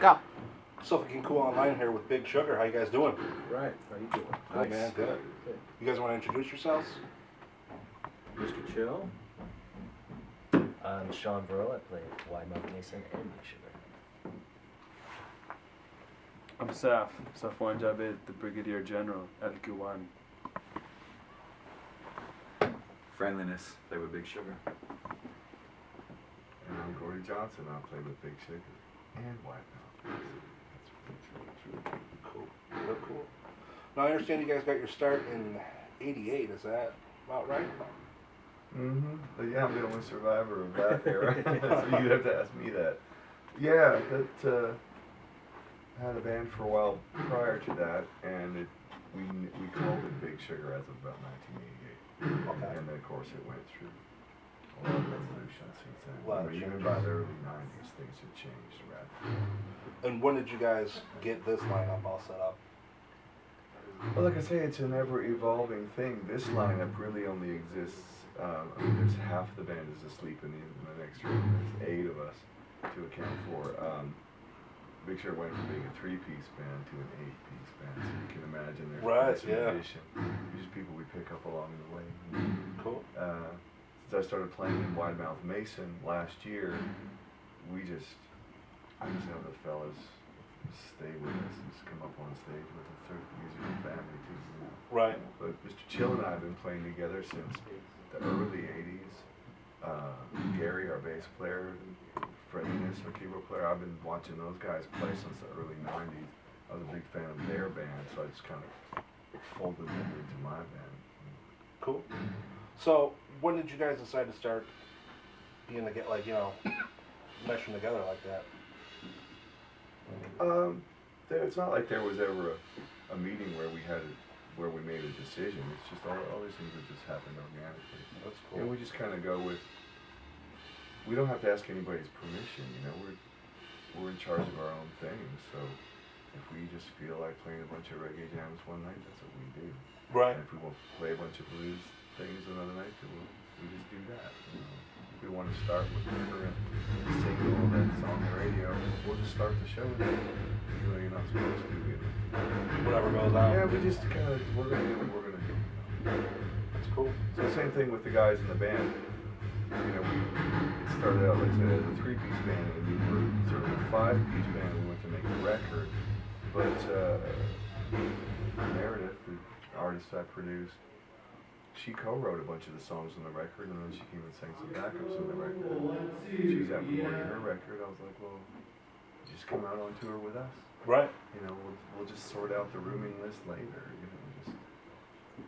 Go. Sophie Cool Online here with Big Sugar. How you guys doing? Right. How you doing? Good, man. Good. You guys want to introduce yourselves? Mr. Chill. I'm Sean Burrow. I play Wide Mouth Mason and Big Sugar. I'm Safwan Jabed, the Brigadier General at Guwan. Friendliness, play with Big Sugar. And I'm Gordy Johnson. I'll play with Big Sugar and White Mouth. That's Cool. Real cool. Now, I understand you guys got your start in '88. Is that about right? Mm-hmm. But yeah, I'm the only survivor of that era. So you'd have to ask me that. Yeah, that had a band for a while prior to that, and we called it Big Sugar as of about 1988. Okay. And then, of course, it went through a lot of evolution since then. A lot of Even change. by the early 90s, things had changed radically. And when did you guys get this lineup all set up? Well, like I say, it's an ever-evolving thing. This lineup really only exists. There's half the band is asleep in the next room. There's 8 of us to account for. Big Sugar went from being a 3-piece band to an 8-piece band, so you can imagine there's Right, some yeah. addition. Just people we pick up along the way. Cool. Since I started playing in Wide Mouth Mason last year, I just have the fellas stay with us and just come up on stage with us. They're musical family too. You know. Right. But Mr. Chill and I have been playing together since the early 80s. Gary, our bass player, Friendliness, our keyboard player, I've been watching those guys play since the early 90s. I was a big fan of their band, so I just kind of folded them into my band. Cool. So, when did you guys decide to start being meshing together like that? It's not like there was ever a meeting where we made a decision. It's just all these things that just happened organically. That's cool. And we just kind of go with. We don't have to ask anybody's permission. You know, we're in charge of our own things. So if we just feel like playing a bunch of reggae jams one night, that's what we do. Right. And if we want to play a bunch of blues things another night, then we just do that. You know? If we want to start with the current single that's on the radio, we'll just start the show with it. Even though you're not supposed to. You know? Whatever goes on. Yeah, we just kind of, we're going to do what we're going to do. That's cool. So same thing with the guys in the band. You know, it started out, like I said, as a 3-piece band, and we were sort of a 5-piece band. We went to make the record. But Meredith, the artist I produced, she co-wrote a bunch of the songs on the record, and then she came and sang some backups on the record. She was out promoting her record. I was like, well, just come out on tour with us. Right. You know, we'll just sort out the rooming list later. You know, just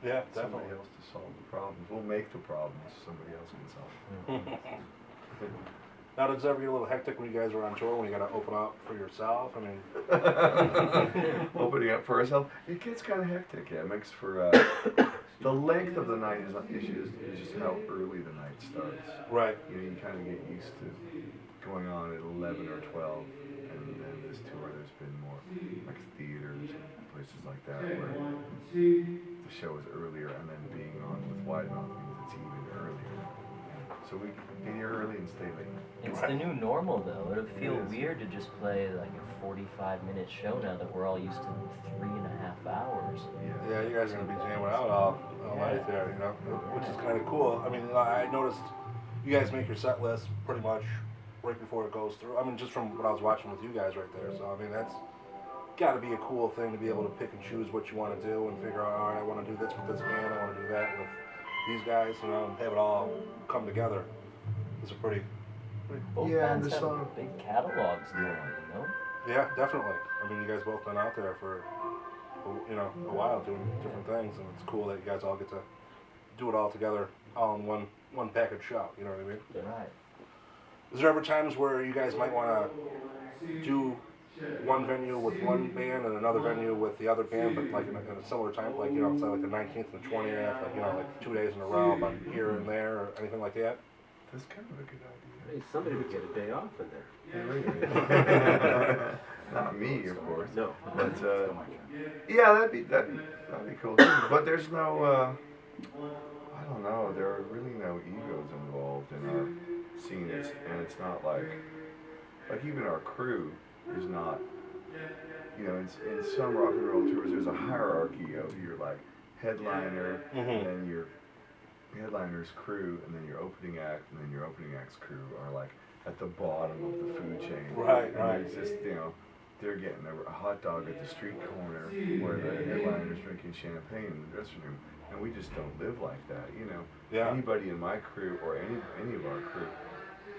Yeah, somebody definitely. else to solve the problems. We'll make the problems. Somebody else can solve them. Now, does it ever get a little hectic when you guys are on tour, when you got to open up for yourself? I mean, Opening up for ourselves, it gets kind of hectic. Yeah, it makes for the length of the night is just how early the night starts. right. You know, you kind of get used to going on at 11 or 12, and then this tour there's been more like theaters and places like that where the show is earlier, and then being on with Wide Mouth means it's even earlier. So we get here early and stay late. It's the new normal, though. It would feel It is. weird to just play like a 45-minute show now that we're all used to 3.5 hours. Yeah, you guys are going to be jamming out all night there, you know, which is kind of cool. I mean, I noticed you guys make your set list pretty much right before it goes through. I mean, just from what I was watching with you guys right there. So, I mean, that's got to be a cool thing to be able to pick and choose what you want to do and figure out, all right, I want to do this with this band, I want to do that with these guys, you know, and have it all come together. It's a pretty Both Yeah, and bands the have song- big catalogs now, you know? Yeah, definitely. I mean, you guys both been out there for, a while doing different things, and it's cool that you guys all get to do it all together, all in one package shop. You know what I mean? Right. Is there ever times where you guys might want to do one venue with one band and another venue with the other band, but like in a similar time, like say like the 19th and the 20th, like like 2 days in a row, but here and there, or anything like that? That's kind of a good idea. Hey, somebody would get a day off in there. Not me, of course. No. But yeah, that'd be cool too. But there's no, I don't know. There are really no egos involved in our scene, and it's not like even our crew. is not, you know, in some rock and roll tours, there's a hierarchy of your like headliner, and then your headliner's crew, and then your opening act, and then your opening act's crew are like at the bottom of the food chain. Right, and right. It's just, you know, they're getting a hot dog at the street corner where the headliner's drinking champagne in the dressing room, and we just don't live like that, you know. Yeah. Anybody in my crew or any of our crew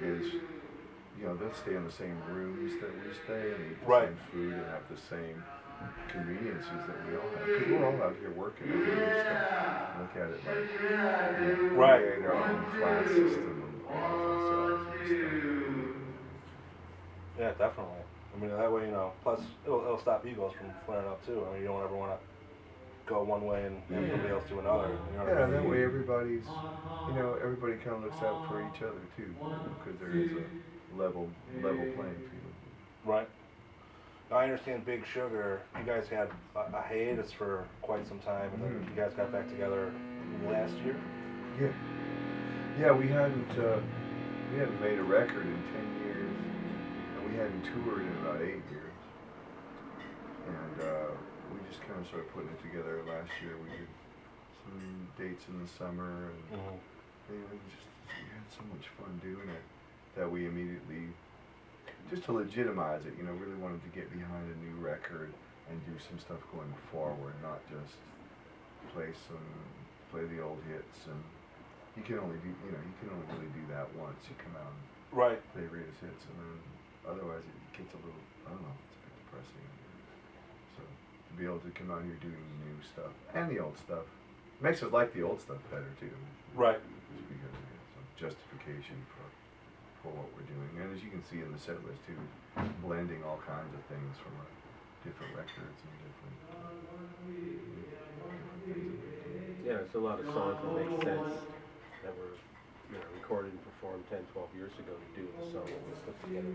is, you know, they'll stay in the same rooms that we stay and eat the Right. same food and have the same conveniences that we all have. Because we're all out here working and doing stuff. Look at it like we Right. create our own class system and ourselves and stuff. Yeah, definitely. I mean, that way, you know, plus it'll stop egos from flaring up too. I mean, you don't ever want to go one way and have somebody else do another. You know what Yeah, I mean? that way everybody's, you know, everybody kind of looks out for each other too, because there is a level playing field. Right. Now, I understand Big Sugar, you guys had a hiatus for quite some time, and then you guys got back together last year? Yeah. Yeah, we hadn't made a record in 10 years, and we hadn't toured in about 8 years. And we just kind of started putting it together last year. We did some dates in the summer, and you know, we had so much fun doing it that we immediately, just to legitimize it, you know, really wanted to get behind a new record and do some stuff going forward, not just play the old hits. And you can only really do that once. You come out and Right. play greatest hits, and then otherwise it gets a little, I don't know, it's a bit depressing. So to be able to come out here doing new stuff and the old stuff makes us like the old stuff better too. Right. Just because we have some justification for what we're doing. And as you can see in the set list too, blending all kinds of things from different records and different things that we're doing. Yeah, it's a lot of songs that make sense that were, you know, recorded and performed 10, 12 years ago to do the song that was put together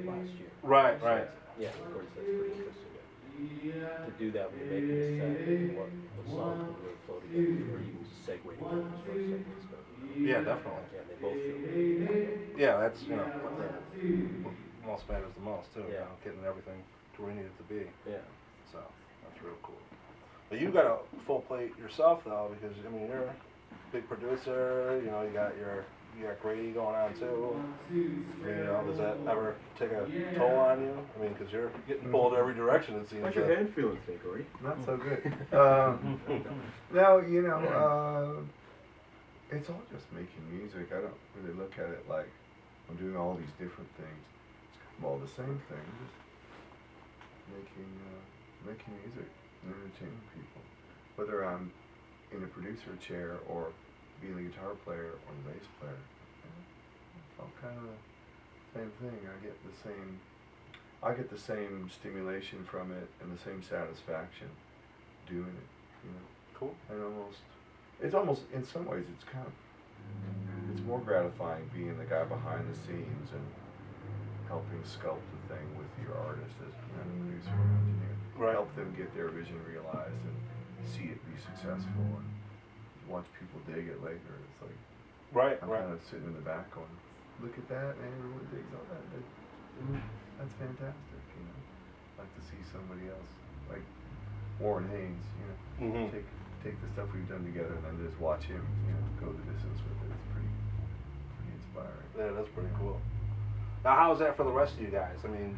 last year. Right, So right. yeah, of course, that's pretty interesting. To do that when you're making a set, and what song can really flow together, or even just segue together as far as segments go. Yeah, definitely. Yeah, they both feel really Yeah, that's, you know, what most matters the most too. You Yeah. know, getting everything to where you need it to be. Yeah. So that's real cool. But you got a full plate yourself though, because I mean you're a big producer. You know, you got Grady going on too. You know, does that ever take a toll on you? I mean, because you're getting pulled every direction it seems. How's your hand feeling today, Gordy? Not so good. No, you know, it's all just making music. I don't really look at it like I'm doing all these different things. It's all the same thing, just making music and entertaining people. Whether I'm in a producer chair or being the guitar player or the bass player, it's all kind of the same thing. I get the same stimulation from it and the same satisfaction doing it, you know. Cool. And it's almost in some ways it's more gratifying being the guy behind the scenes and helping sculpt the thing with your artist as a producer or engineer. Right. Help them get their vision realized and see it be successful and watch people dig it later. It's like Right, I'm right. kind of sitting in the back going, look at that, man, everyone digs all that. That's fantastic, you know. I'd like to see somebody else, like Warren Haynes, you know, take the stuff we've done together and then just watch him, you know, go the distance with it. It's pretty inspiring. Yeah, that's pretty cool. Now, how is that for the rest of you guys? I mean,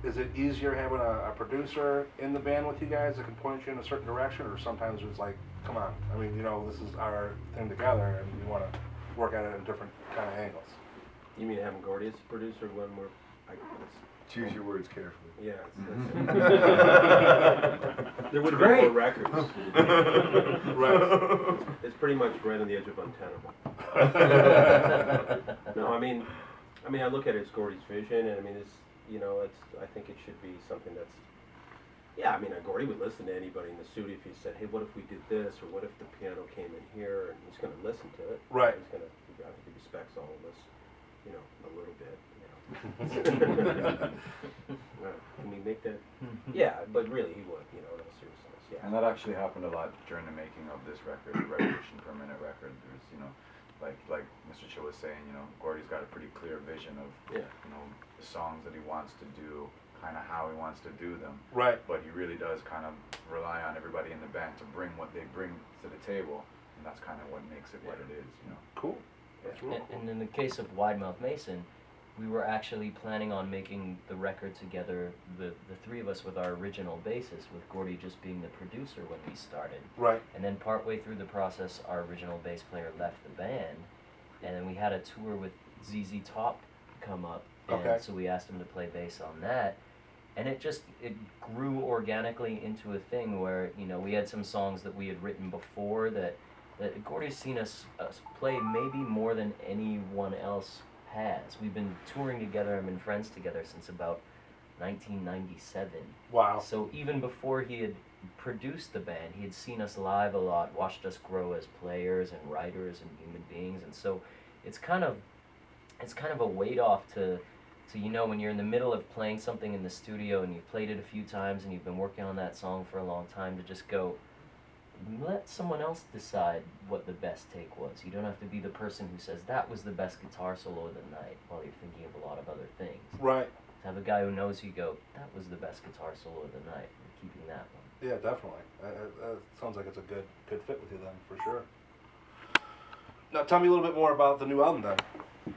is it easier having a producer in the band with you guys that can point you in a certain direction, or sometimes it's like, come on, I mean, you know, this is our thing together, and we want to work at it in different kind of angles. You mean having Gordy as a producer when we're, Choose your words carefully. yeah, there would have been more records. Right. It's pretty much right on the edge of untenable. No, I mean, I look at it as Gordy's vision, and I mean, it's, you know, I think it should be something that's, yeah, I mean, Gordy would listen to anybody in the studio if he said, hey, what if we did this, or what if the piano came in here, and he's going to listen to it. Right. He's going to, I think he respects all of us, you know, a little bit, you know. Can we make that? Yeah, but really he would, you know, in all seriousness, yeah. And that actually happened a lot during the making of this record, the Revolution per Minute record. There's, you know, like Mr. Cho was saying, you know, Gordy's got a pretty clear vision of, Yeah. you know, the songs that he wants to do, kind of how he wants to do them. Right. But he really does kind of rely on everybody in the band to bring what they bring to the table, and that's kind of what makes it what it is, you know. Cool. That's real And, cool. and in the case of Wide Mouth Mason, we were actually planning on making the record together, the three of us with our original bassist, with Gordy just being the producer when we started. Right. And then partway through the process, our original bass player left the band, and then we had a tour with ZZ Top come up, and Okay. so we asked him to play bass on that, and it grew organically into a thing where, you know, we had some songs that we had written before that Gordy's seen us play maybe more than anyone else has. We've been touring together and been friends together since about 1997. Wow. So even before he had produced the band, he had seen us live a lot, watched us grow as players and writers and human beings, and so it's kind of a weight off to you know, when you're in the middle of playing something in the studio and you've played it a few times and you've been working on that song for a long time, to just go, let someone else decide what the best take was. You don't have to be the person who says that was the best guitar solo of the night while you're thinking of a lot of other things. Right. To have a guy who knows you go, that was the best guitar solo of the night, and keeping that one. Yeah, definitely. Sounds like it's a good fit with you then, for sure. Now, tell me a little bit more about the new album then.